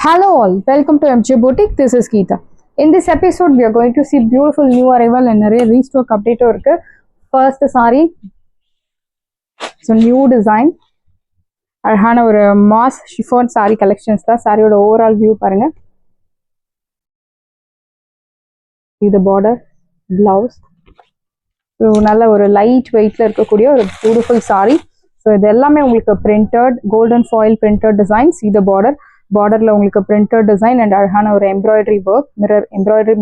Hello all, welcome to MJ Boutique. This is Geeta. In this episode, we are going to see beautiful new arrival and நிறைய restock update இருக்கு. First saree, so new design. அழகான ஒரு mass chiffon saree collections தான். சாரியோட overall view பாருங்க. இது border, blouse. So நல்ல ஒரு light weightல இருக்கக்கூடிய ஒரு beautiful saree. So இது எல்லாமே உங்களுக்கு printed, golden foil printed design. See the border. பார்டர்ல உங்களுக்கு printed design and அழகான ஒரு embroidery work,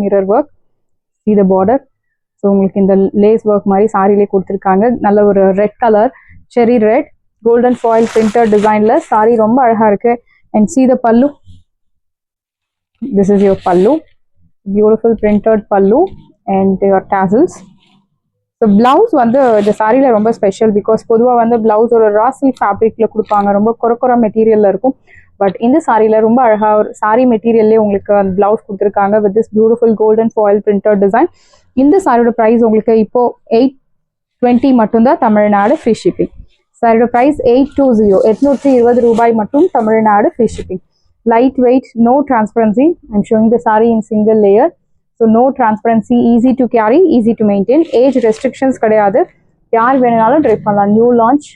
mirror work. See the border. So உங்களுக்கு இந்த லேஸ் ஒர்க் மாதிரி சாரிலே கொடுத்துருக்காங்க. நல்ல ஒரு ரெட் கலர், செரி ரெட், கோல்டன் ஃபாயில் printed டிசைன்ல சாரி ரொம்ப அழகா இருக்கு. அண்ட் see the பல்லு. This is your பல்லு, beautiful printed பல்லு and your tassels. So blouse வந்து இந்த சாரியில் ரொம்ப ஸ்பெஷல் பிகாஸ் பொதுவாக வந்து பிளவுஸ் ஒரு ரா சில்க் ஃபேப்ரிக்கில் கொடுப்பாங்க, ரொம்ப குறை மெட்டீரியலில் இருக்கும். பட் இந்த சாரியில் ரொம்ப அழகாக ஒரு சாரி மெட்டீரியல்லே உங்களுக்கு அந்த பிளவுஸ் கொடுத்துருக்காங்க with this beautiful golden foil printed design. இந்த சாரியோட ப்ரைஸ் உங்களுக்கு இப்போது 820 மட்டும்தான், தமிழ்நாடு ஃப்ரீ ஷிப்பிங். சாரியோட ப்ரைஸ் 820, 820 ரூபாய் மட்டும், Tamil Nadu free shipping. Light weight, no transparency. I'm showing the sari in single layer. So no transparency, easy to carry, easy to maintain. Age restrictions கிடையாது, யார் வேணுனாலும் ட்ரை பண்ணலாம். நியூ லான்ச்,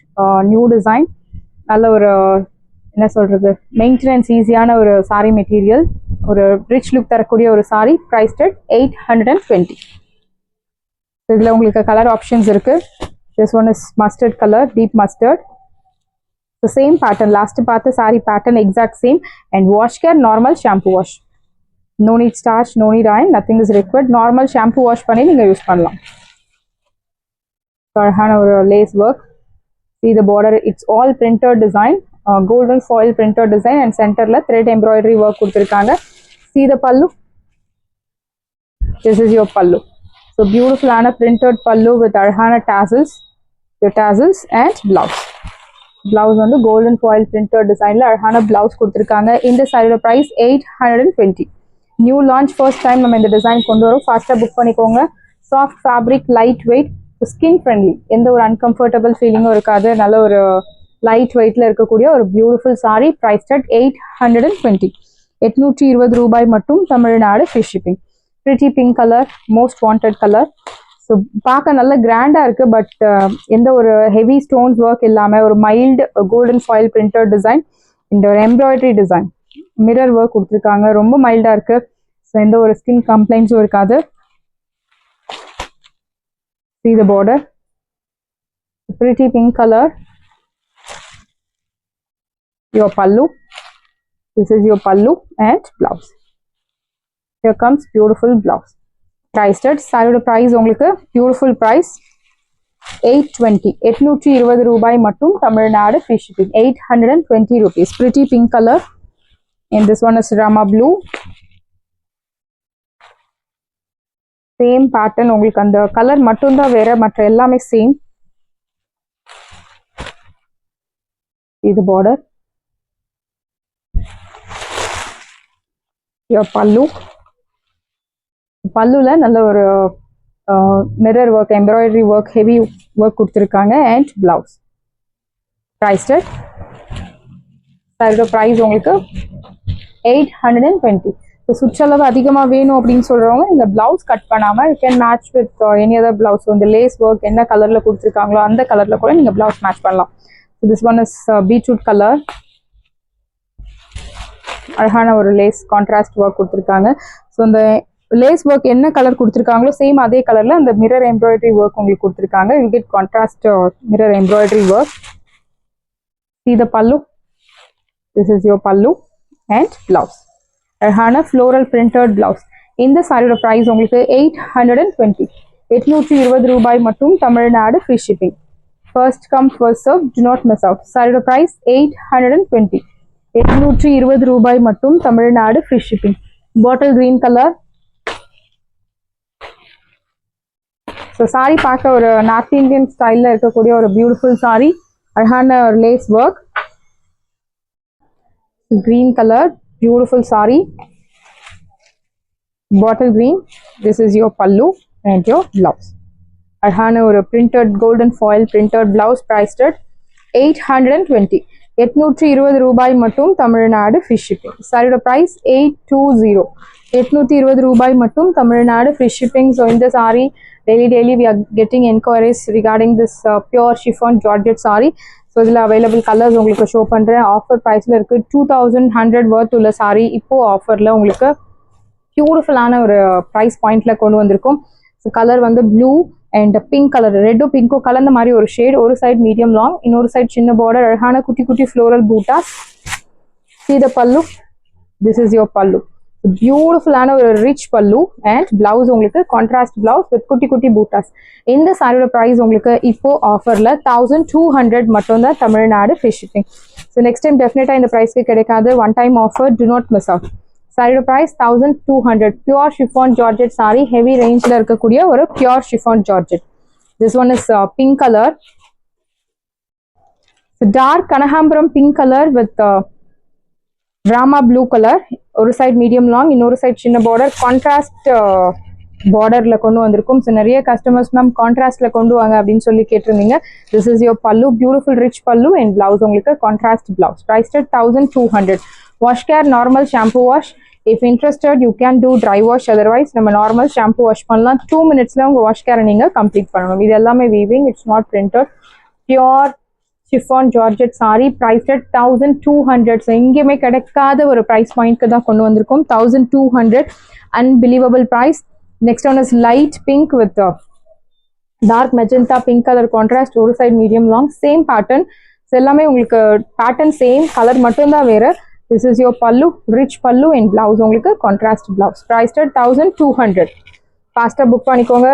நியூ டிசைன், நல்ல ஒரு என்ன சொல்கிறது, மெயின்டெனன்ஸ் ஈஸியான ஒரு சாரி மெட்டீரியல், ஒரு ரிச் லுக் தரக்கூடிய ஒரு சாரி. Priced at 820. இதில் உங்களுக்கு கலர் ஆப்ஷன்ஸ் இருக்குது. This one is mustard colour, deep mustard. So same pattern, last பார்த்து saree pattern exact same. And wash care, normal shampoo wash. No need starch, no need iron, nothing is required. Normal shampoo wash பண்ணி நீங்கள் use பண்ணலாம். அழகான ஒரு lace work. See the border, it's all printed design, golden foil printed design and centerல thread embroidery work கொடுத்துருக்காங்க. See the pallu. This is your pallu. So beautiful ஆன printed pallu with அழகான tassels, your tassels and blouse. Blouse வந்து golden foil printed designல அழகான blouse கொடுத்துருக்காங்க. இந்த சாரியோட price 820. New launch, first time நம்ம இந்த டிசைன் கொண்டு வரோம். ஃபாஸ்ட்டாக புக் பண்ணிக்கோங்க. Soft fabric, light weight, skin friendly, எந்த ஒரு அன்கம்ஃபர்டபுள் ஃபீலிங்கும் இருக்காது. நல்ல ஒரு லைட் வெயிட்டில் இருக்கக்கூடிய ஒரு பியூட்டிஃபுல் சாரி. ப்ரைஸ் அட் 820, 820 ரூபாய் மட்டும், Tamil Nadu free shipping. Pretty pink colour, most wanted colour. So பார்க்க நல்ல கிராண்டாக இருக்குது, பட் எந்த ஒரு ஹெவி ஸ்டோன்ஸ் ஒர்க் இல்லாமல் ஒரு mild golden foil printed design. இந்த ஒரு எம்ப்ராய்டரி டிசைன், மிரர் ஒர்க் கொடுத்துருக்காங்க, ரொம்ப மைல்டாக இருக்கு. ஸோ எந்த ஒரு ஸ்கின் கம்ப்ளைண்ட்ஸும் இருக்காது. See the border, pretty pink color. Your pallu, this is your pallu and blouse. Here comes beautiful blouse. Priced at சாரியோட ப்ரைஸ் உங்களுக்கு பியூட்டிஃபுல் ப்ரைஸ் 820, 820 ரூபாய் மட்டும், Tamil Nadu free shipping. 820 rupees. Pretty pink color. And this one is Rama blue. Same pattern, உங்களுக்கு அந்த colour மட்டும்தான் வேற, மற்ற எல்லாமே சேம். இது பார்டர், பல்லு. பல்லுல நல்ல ஒரு mirror work, embroidery work, heavy work கொடுத்துருக்காங்க. And blouse. ப்ரைஸ்ட் சாரியோட ப்ரைஸ் உங்களுக்கு 820. ஸோ சுற்றளவு அதிகமாக வேணும் அப்படின்னு சொல்கிறவங்க இந்த பிளவுஸ் கட் பண்ணாமல் you can match with any other blouse. இந்த லேஸ் ஒர்க் என்ன கலரில் கொடுத்துருக்காங்களோ அந்த கலரில் கூட நீங்கள் பிளவுஸ் மேட்ச் பண்ணலாம். So this one is beetroot colour. அழகான ஒரு லேஸ் கான்ட்ராஸ்ட் ஒர்க் கொடுத்துருக்காங்க. ஸோ இந்த லேஸ் ஒர்க் என்ன கலர் கொடுத்துருக்காங்களோ சேம் அதே கலரில் அந்த மிரர் எம்ப்ராய்டரி ஒர்க் உங்களுக்கு கொடுத்துருக்காங்க. You get contrast mirror embroidery work. See the pallu. This is your pallu and blouse. அழகான ஃப்ளோரல் பிரிண்டட் பிளவுஸ். இந்த சாரியோட ப்ரைஸ் உங்களுக்கு 820, 820 ரூபாய் மட்டும், Tamil Nadu free shipping. First come first serve, do not miss out. சாரியோட price 820, 820 ரூபாய் மட்டும், Tamil Nadu free shipping. Bottle green colour. So sorry பார்க்க ஒரு நார்த் இந்தியன் ஸ்டைலில் இருக்கக்கூடிய ஒரு பியூட்டிஃபுல் சாரி. அழகான ஒரு lace work, green color, beautiful saree, bottle green. This is your pallu and your blouse. அழகான ஒரு printed golden foil printed blouse. Priced at 820. 820 ரூபாய் மட்டும் தமிழ்நாடு ஃப்ரீ ஷிப்பிங். சாரியோட ப்ரைஸ் 820, 820 ரூபாய் மட்டும் தமிழ்நாடு ஃப்ரீ ஷிப்பிங். ஸோ இந்த sorry daily we are getting enquiries regarding this pure chiffon georgette saree. So இதில் available colours உங்களுக்கு ஷோ பண்ணுறேன். ஆஃபர் ப்ரைஸில் இருக்குது. 2100 வர்த் உள்ள சாரி இப்போது ஆஃபரில் உங்களுக்கு பியூட்டிஃபுல்லான ஒரு ப்ரைஸ் பாயிண்டில் கொண்டு வந்திருக்கும். ஸோ கலர் வந்து ப்ளூ அண்ட் பிங்க் கலர், ரெட்டும் பிங்க்கும் கலந்த மாதிரி ஒரு ஷேட். ஒரு சைட் மீடியம் லாங், இன்னொரு சைட் சின்ன பார்டர், அழகான குட்டி குட்டி floral buttas. See the pallu, this is your pallu. பியூட்டிஃபுல்லான ஒரு ரிச் பல்லு அண்ட் பிளவுஸ் உங்களுக்கு கான்ட்ராஸ்ட் பிளவுஸ் வித் குட்டி குட்டி பூட்டாஸ். இந்த சாரியோட ப்ரைஸ் உங்களுக்கு இப்போ ஆஃபரில் 1200 மட்டும் தான் Tamil Nadu free shipping. So next time டெஃபினட்டாக இந்த ப்ரைஸ்க்கு கிடைக்காது. One time offer, do not miss out. சாரியோட price 1200. Pure chiffon georgette sari, heavy ரேஞ்சில் இருக்கக்கூடிய ஒரு pure chiffon georgette. This one is pink colour, dark கனகாம்பரம் pink colour with Rama blue colour. ஒரு சைட் மீடியம் லாங், இன்னொரு சைட் சின்ன பார்டர், கான்ட்ராஸ்ட் பார்டர்ல கொண்டு வந்திருக்கும். ஸோ நிறைய கஸ்டமர்ஸ் மேம் கான்ட்ராஸ்ட்ல கொண்டு வாங்க அப்படின்னு சொல்லி கேட்டிருந்தீங்க. This is your pallu, beautiful rich pallu and blouse உங்களுக்கு contrast blouse. Price 1200. Wash care normal shampoo wash. If interested you can do dry wash, otherwise நம்ம நார்மல் ஷாம்பு வாஷ் பண்ணலாம். 2 minutesல உங்கள் வாஷ் கேரை நீங்கள் கம்ப்ளீட் பண்ணணும். இது எல்லாமே weaving, it's not printed. Pure chiffon georgette saree priced at 1200. ஸோ எங்கேயுமே கிடைக்காத ஒரு ப்ரைஸ் பாயிண்ட்க்கு தான் கொண்டு வந்திருக்கோம். 1200, unbelievable price. Next one is light pink with dark magenta pink colour contrast. ஒரு side medium long, same pattern. So எல்லாமே உங்களுக்கு பேட்டர்ன் சேம், கலர் மட்டும்தான் வேறு. This is your pallu, rich pallu and blouse உங்களுக்கு கான்ட்ராஸ்ட் பிளவுஸ். Priced at 1200. ஃபாஸ்ட்டாக book பண்ணிக்கோங்க.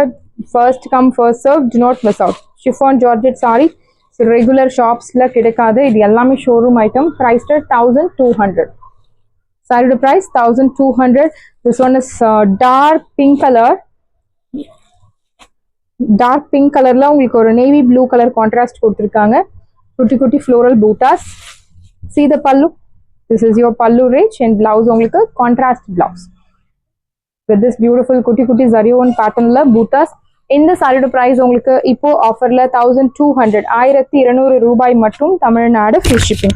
First come first serve, do not miss out. chiffon georgette saree regular ஷாப்ஸ்ல கிடைக்காது. இது எல்லாமே ஷோரூம் ஐட்டம். ப்ரைஸ்ட் 1200. சாரியோட price 1200. This one is dark pink colour. Dark pink கலர்ல உங்களுக்கு ஒரு நேவி ப்ளூ கலர் கான்ட்ராஸ்ட் கொடுத்துருக்காங்க. குட்டி குட்டி floral buttas. See the pallu, this is your pallu rich and blouse உங்களுக்கு contrast blouse with this beautiful குட்டி குட்டி zarion patternல பூட்டாஸ். இந்த சாரியோட ப்ரைஸ் உங்களுக்கு இப்போ ஆஃபர்ல 1200, 1200 ரூபாய் மட்டும் Tamil Nadu free shipping.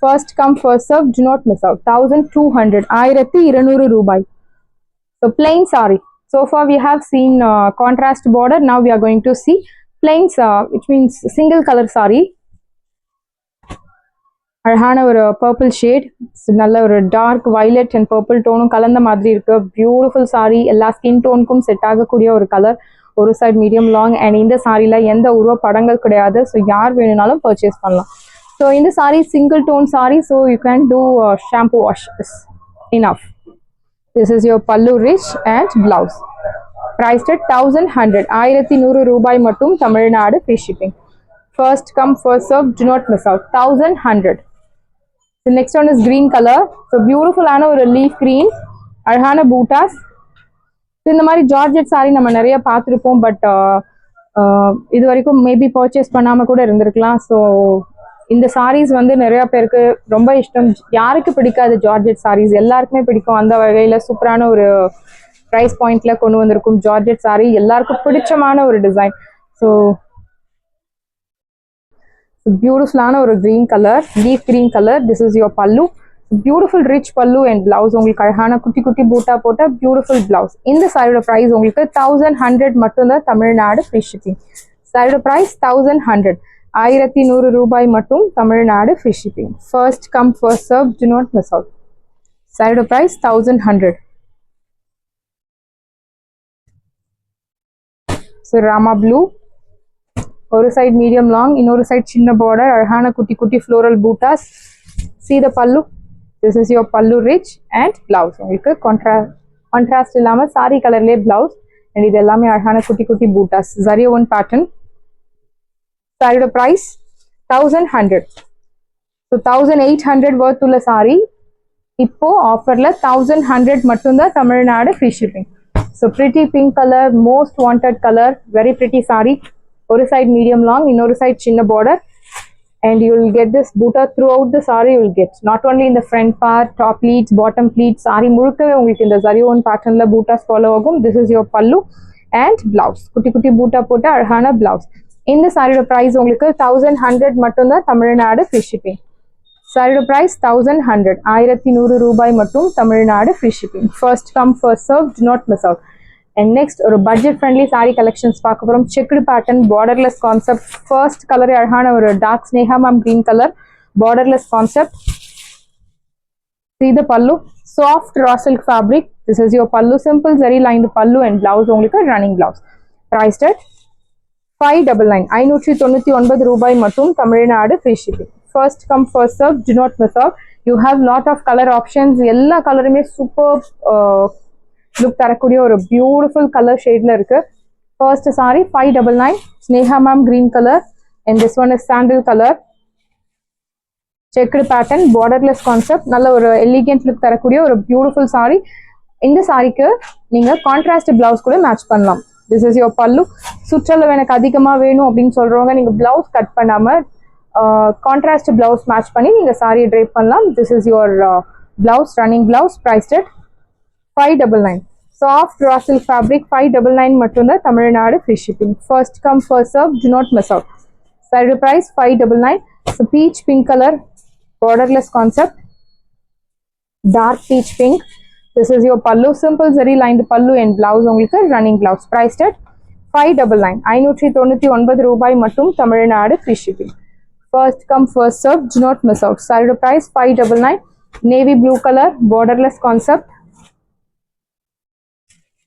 First come first serve, do not miss out. 1200, 1200 ரூபாய். So plain sorry. So far we have seen contrast border. Now we are going to see plain, which means single color saree. அழகான ஒரு purple shade, நல்ல ஒரு dark violet and purple டோனும் கலந்த மாதிரி இருக்கு. Beautiful sorry, எல்லா skin டோனுக்கும் set ஆகக்கூடிய ஒரு கலர். ஒரு சைட் மீடியம் லாங் அண்ட் இந்த சாரியில் எந்த உருவ படங்கள் கிடையாது. ஸோ யார் வேணும்னாலும் பர்ச்சேஸ் பண்ணலாம். ஸோ இந்த sari single tone sari, so you can do shampoo wash is enough. This is your pallu rich and blouse. Priced 1100, 1100 ரூபாய் மட்டும் Tamil Nadu free shipping. First come first serve, do not miss out. 1100. The next one is green color. So beautiful ஆன ஒரு leaf green, அழகான பூட்டாஸ். இந்த மாதிரி georgette sorry நம்ம நிறைய பார்த்துருப்போம். பட் இது வரைக்கும் மேபி பர்ச்சேஸ் பண்ணாமல் கூட இருந்திருக்கலாம். ஸோ இந்த சாரீஸ் வந்து நிறைய பேருக்கு ரொம்ப இஷ்டம். யாருக்கு பிடிக்காது ஜார்ஜெட் சாரீஸ்? எல்லாருக்குமே பிடிக்கும். அந்த வகையில் சூப்பரான ஒரு ப்ரைஸ் பாயிண்ட்ல கொண்டு வந்திருக்கும் ஜார்ஜெட் சாரி. எல்லாருக்கும் பிடிச்சமான ஒரு டிசைன். ஸோ பியூட்டிஃபுல்லான ஒரு green colour, leaf green colour. This is your pallu, beautiful rich pallu and blouse உங்களுக்கு அழகான குட்டி குட்டி பூட்டா போட்ட பியூட்டிஃபுல் பிளவுஸ். இந்த சாரியோட ப்ரைஸ் உங்களுக்கு 1100 மட்டும்தான் தமிழ்நாடு ஃப்ரீ ஷிப்பிங். சாரியோட ப்ரைஸ் 1100, 1100 ரூபாய் மட்டும் Tamil Nadu free shipping. First come first serve, do not miss out. சாரியோட ப்ரைஸ் 1100. ஸோ ராமா ப்ளூ, ஒரு சைட் மீடியம் லாங், இன்னொரு சைட் சின்ன பார்டர், அழகான குட்டி குட்டி floral buttas. See the pallu, this is your pallu rich and blouse உங்களுக்கு கான்ட்ராஸ்ட் இல்லாமல் சாரி கலர்லேயே பிளவுஸ் அண்ட் இது எல்லாமே அழகான குட்டி குட்டி பூட்டாஸ், ஜரி ஒன் பேட்டர்ன். சாரியோட ப்ரைஸ் 1100. ஸோ 1800 வர்த் உள்ள சாரி இப்போ ஆஃபர்ல 1100 மட்டும்தான் Tamil Nadu free shipping. So pretty pink colour, most wanted colour, very pretty sorry. ஒரு சைட் மீடியம் லாங், இன்னொரு சைட் சின்ன border and you will get this butta throughout the saree. You will get not only in the front part, top pleats, bottom pleats, saree முழுக்கவே உங்களுக்கு இந்த zarion patternல buttas follow ஆகும். This is your pallu and blouse, குட்டி குட்டி butta போட்ட அழகான blouse. இந்த சாரியோட பிரைஸ் உங்களுக்கு 1100 மட்டும்தான் Tamil Nadu free shipping. Saree price 1100 1100 ரூபாய் மட்டும் Tamil Nadu free shipping. First come first serve, do not miss out. And next ஒரு budget friendly saree collections பார்க்க போறோம். Checked pattern, borderless concept. First color அழகான ஒரு dark snehamam green color, borderless concept. See the pallu, soft raw silk fabric. This is your pallu, simple zari lined pallu and blouse உங்களுக்கு running blouse. Priced at 599 599 ரூபாய் மட்டும் Tamil Nadu free shipping. First come first serve, do not miss out. You have lot of color options. எல்லா கலருமே super look தரக்கூடிய ஒரு beautiful colour ஷேட்ல இருக்கு. First saree 599 Sneha ma'am green color and this one is sandal color. Checked pattern, borderless concept. நல்ல ஒரு elegant look தரக்கூடிய ஒரு beautiful saree. இந்த சாரிக்கு நீங்க கான்ட்ராஸ்ட் பிளவுஸ் கூட மேட்ச் பண்ணலாம். This is your pallu. சுற்றளவு எனக்கு அதிகமா வேணும் அப்படின்னு சொல்றவங்க நீங்க பிளவுஸ் கட் பண்ணாம கான்ட்ராஸ்ட் பிளவுஸ் மேட்ச் பண்ணி நீங்க சாரியை ட்ரேப் பண்ணலாம். This is your blouse, running blouse, priced at 599. Soft raw silk fabric 599 மட்டும்தான் Tamil Nadu free shipping. First come first serve, do not miss out. Saree price 599. So peach pink color, borderless concept, dark peach pink. This is your pallu, simple zari lined pallu and blouse உங்களுக்கு running blouse, priced at 599 599 ரூபாய் மட்டும் Tamil Nadu free shipping. First come first serve, do not miss out. Saree price 599. Navy blue color, borderless concept.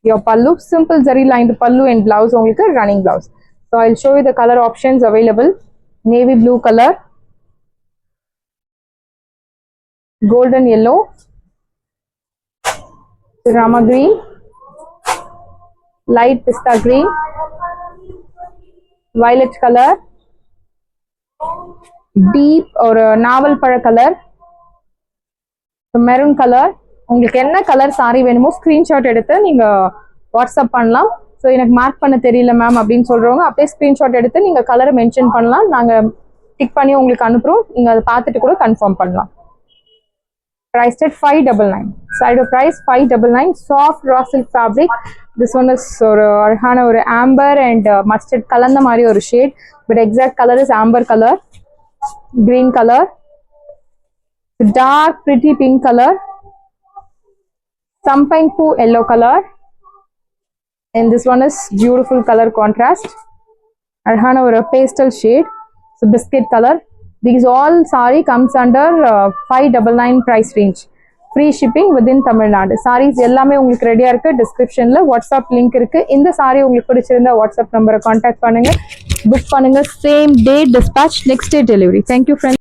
Your pallu, simple zari lined pallu and blouse உங்களுக்கு running blouse. So I'll show you the color options available. Navy blue color, golden yellow, rama green, light pista green, violet color, deep ஒரு நாவல் பழ colour, maroon colour. உங்களுக்கு என்ன colour sorry வேணுமோ screenshot எடுத்து நீங்க WhatsApp பண்ணலாம். So எனக்கு mark பண்ண தெரியல மேம் அப்படின்னு சொல்றவங்க அப்படியே ஸ்கிரீன்ஷாட் எடுத்து நீங்க கலரை மென்ஷன் பண்ணலாம். நாங்க டிக் பண்ணி உங்களுக்கு அனுப்புறோம். நீங்க அதை பார்த்துட்டு கூட கன்ஃபார்ம் பண்ணலாம். Priced at 599. Side of price 599. Soft raw silk fabric. This one is ஒரு அழகான ஒரு amber and mustard கலந்த மாதிரி ஒரு shade. But exact color is amber color, green color, dark pretty pink color, champagne poo yellow color, and this one is beautiful color contrast. அழகான ஒரு pastel shade. So biscuit color. These all saree comes under 599 price range. Free shipping within Tamil Nadu. Sarees எல்லாமே உங்களுக்கு ரெடியா இருக்கு. டிஸ்கிரிப்ஷன்ல WhatsApp link இருக்கு. இந்த sorry உங்களுக்கு பிடிச்சிருந்தா வாட்ஸ்அப் நம்பரை கான்டாக்ட் பண்ணுங்க, புக் பண்ணுங்க. Same day dispatch, next day delivery. Thank you friends.